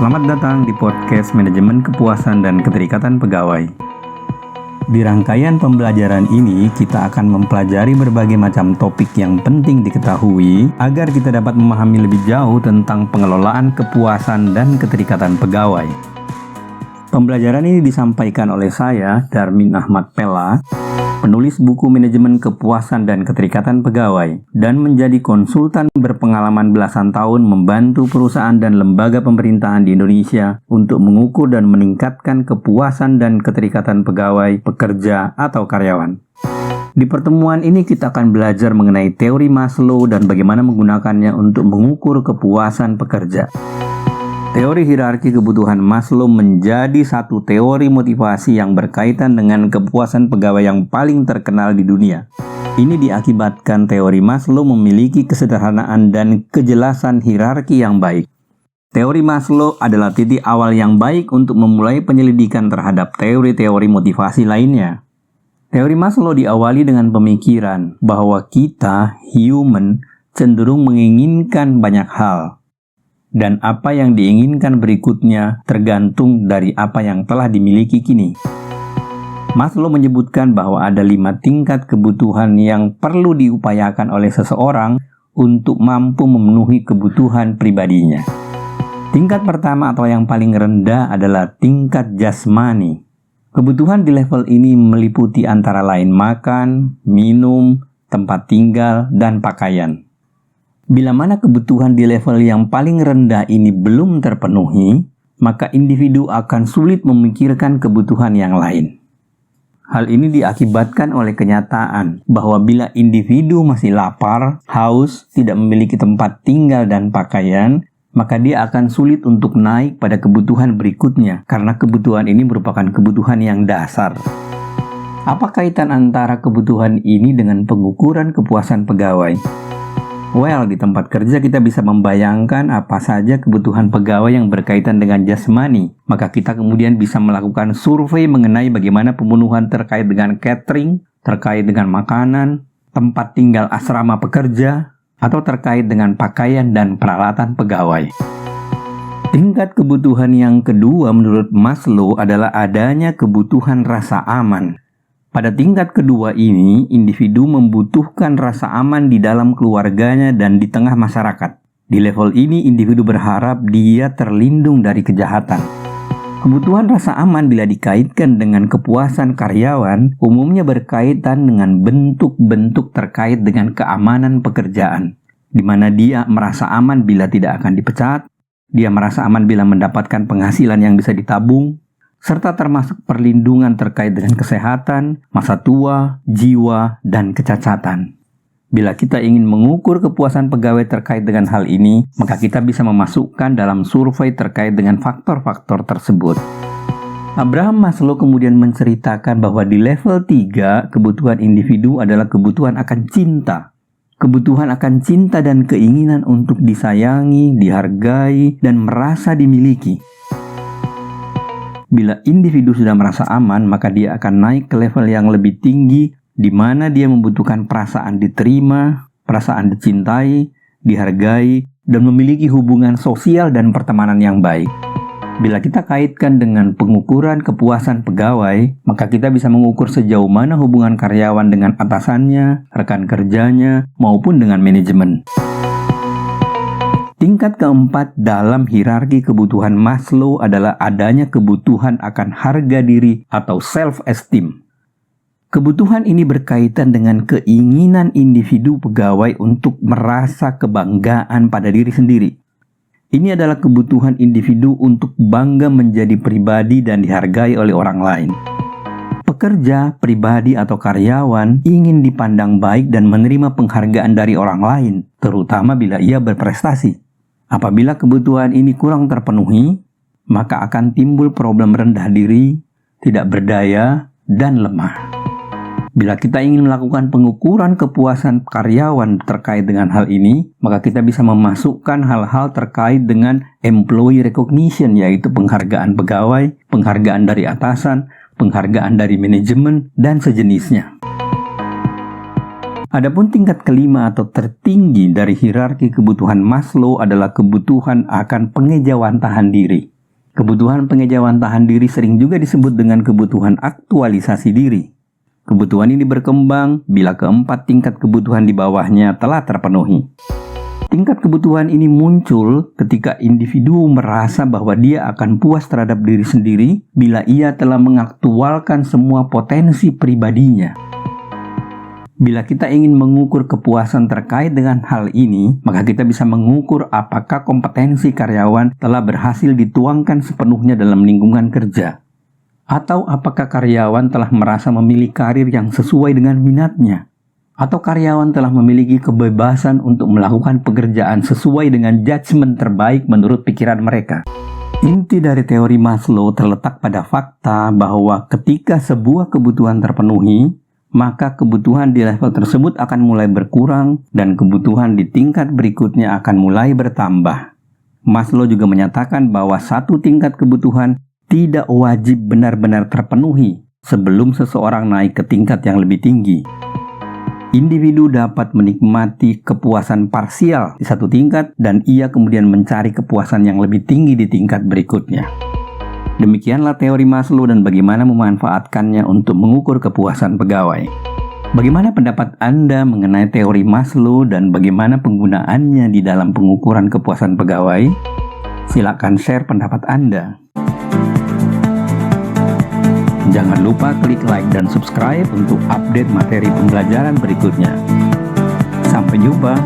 Selamat datang di podcast Manajemen Kepuasan dan Keterikatan Pegawai. Di rangkaian pembelajaran ini, kita akan mempelajari berbagai macam topik yang penting diketahui agar kita dapat memahami lebih jauh tentang pengelolaan kepuasan dan keterikatan pegawai. Pembelajaran ini disampaikan oleh saya, Darmin Ahmad Pella, penulis buku Manajemen Kepuasan dan Keterikatan Pegawai, dan menjadi konsultan berpengalaman belasan tahun membantu perusahaan dan lembaga pemerintahan di Indonesia untuk mengukur dan meningkatkan kepuasan dan keterikatan pegawai, pekerja, atau karyawan. Di pertemuan ini kita akan belajar mengenai teori Maslow dan bagaimana menggunakannya untuk mengukur kepuasan pekerja. Teori hierarki kebutuhan Maslow menjadi satu teori motivasi yang berkaitan dengan kepuasan pegawai yang paling terkenal di dunia. Ini diakibatkan teori Maslow memiliki kesederhanaan dan kejelasan hierarki yang baik. Teori Maslow adalah titik awal yang baik untuk memulai penyelidikan terhadap teori-teori motivasi lainnya. Teori Maslow diawali dengan pemikiran bahwa kita, human, cenderung menginginkan banyak hal. Dan apa yang diinginkan berikutnya tergantung dari apa yang telah dimiliki kini. Maslow menyebutkan bahwa ada 5 tingkat kebutuhan yang perlu diupayakan oleh seseorang untuk mampu memenuhi kebutuhan pribadinya. Tingkat pertama atau yang paling rendah adalah tingkat jasmani. Kebutuhan di level ini meliputi antara lain makan, minum, tempat tinggal, dan pakaian. Bila mana kebutuhan di level yang paling rendah ini belum terpenuhi, maka individu akan sulit memikirkan kebutuhan yang lain. Hal ini diakibatkan oleh kenyataan bahwa bila individu masih lapar, haus, tidak memiliki tempat tinggal dan pakaian, maka dia akan sulit untuk naik pada kebutuhan berikutnya karena kebutuhan ini merupakan kebutuhan yang dasar. Apa kaitan antara kebutuhan ini dengan pengukuran kepuasan pegawai? Well, di tempat kerja kita bisa membayangkan apa saja kebutuhan pegawai yang berkaitan dengan jasmani. Maka kita kemudian bisa melakukan survei mengenai bagaimana pemenuhan terkait dengan catering, terkait dengan makanan, tempat tinggal asrama pekerja, atau terkait dengan pakaian dan peralatan pegawai. Tingkat kebutuhan yang kedua menurut Maslow adalah adanya kebutuhan rasa aman. Pada tingkat kedua ini, individu membutuhkan rasa aman di dalam keluarganya dan di tengah masyarakat. Di level ini, individu berharap dia terlindung dari kejahatan. Kebutuhan rasa aman bila dikaitkan dengan kepuasan karyawan, umumnya berkaitan dengan bentuk-bentuk terkait dengan keamanan pekerjaan, di mana dia merasa aman bila tidak akan dipecat, dia merasa aman bila mendapatkan penghasilan yang bisa ditabung, serta termasuk perlindungan terkait dengan kesehatan, masa tua, jiwa, dan kecacatan. Bila kita ingin mengukur kepuasan pegawai terkait dengan hal ini, maka kita bisa memasukkan dalam survei terkait dengan faktor-faktor tersebut. Abraham Maslow kemudian menceritakan bahwa di level 3, kebutuhan individu adalah kebutuhan akan cinta. Kebutuhan akan cinta dan keinginan untuk disayangi, dihargai, dan merasa dimiliki. Bila individu sudah merasa aman, maka dia akan naik ke level yang lebih tinggi, di mana dia membutuhkan perasaan diterima, perasaan dicintai, dihargai, dan memiliki hubungan sosial dan pertemanan yang baik. Bila kita kaitkan dengan pengukuran kepuasan pegawai, maka kita bisa mengukur sejauh mana hubungan karyawan dengan atasannya, rekan kerjanya, maupun dengan manajemen. Tingkat keempat dalam hierarki kebutuhan Maslow adalah adanya kebutuhan akan harga diri atau self-esteem. Kebutuhan ini berkaitan dengan keinginan individu pegawai untuk merasa kebanggaan pada diri sendiri. Ini adalah kebutuhan individu untuk bangga menjadi pribadi dan dihargai oleh orang lain. Pekerja, pribadi, atau karyawan ingin dipandang baik dan menerima penghargaan dari orang lain, terutama bila ia berprestasi. Apabila kebutuhan ini kurang terpenuhi, maka akan timbul problem rendah diri, tidak berdaya, dan lemah. Bila kita ingin melakukan pengukuran kepuasan karyawan terkait dengan hal ini, maka kita bisa memasukkan hal-hal terkait dengan employee recognition, yaitu penghargaan pegawai, penghargaan dari atasan, penghargaan dari manajemen, dan sejenisnya. Adapun tingkat kelima atau tertinggi dari hierarki kebutuhan Maslow adalah kebutuhan akan pengejawantahan diri. Kebutuhan pengejauhan tahan diri sering juga disebut dengan kebutuhan aktualisasi diri. Kebutuhan ini berkembang bila keempat tingkat kebutuhan di bawahnya telah terpenuhi. Tingkat kebutuhan ini muncul ketika individu merasa bahwa dia akan puas terhadap diri sendiri bila ia telah mengaktualkan semua potensi pribadinya. Bila kita ingin mengukur kepuasan terkait dengan hal ini, maka kita bisa mengukur apakah kompetensi karyawan telah berhasil dituangkan sepenuhnya dalam lingkungan kerja. Atau apakah karyawan telah merasa memilih karir yang sesuai dengan minatnya. Atau karyawan telah memiliki kebebasan untuk melakukan pekerjaan sesuai dengan judgement terbaik menurut pikiran mereka. Inti dari teori Maslow terletak pada fakta bahwa ketika sebuah kebutuhan terpenuhi, maka kebutuhan di level tersebut akan mulai berkurang dan kebutuhan di tingkat berikutnya akan mulai bertambah. Maslow juga menyatakan bahwa satu tingkat kebutuhan tidak wajib benar-benar terpenuhi sebelum seseorang naik ke tingkat yang lebih tinggi. Individu dapat menikmati kepuasan parsial di satu tingkat dan ia kemudian mencari kepuasan yang lebih tinggi di tingkat berikutnya. Demikianlah teori Maslow dan bagaimana memanfaatkannya untuk mengukur kepuasan pegawai. Bagaimana pendapat Anda mengenai teori Maslow dan bagaimana penggunaannya di dalam pengukuran kepuasan pegawai? Silakan share pendapat Anda. Jangan lupa klik like dan subscribe untuk update materi pembelajaran berikutnya. Sampai jumpa.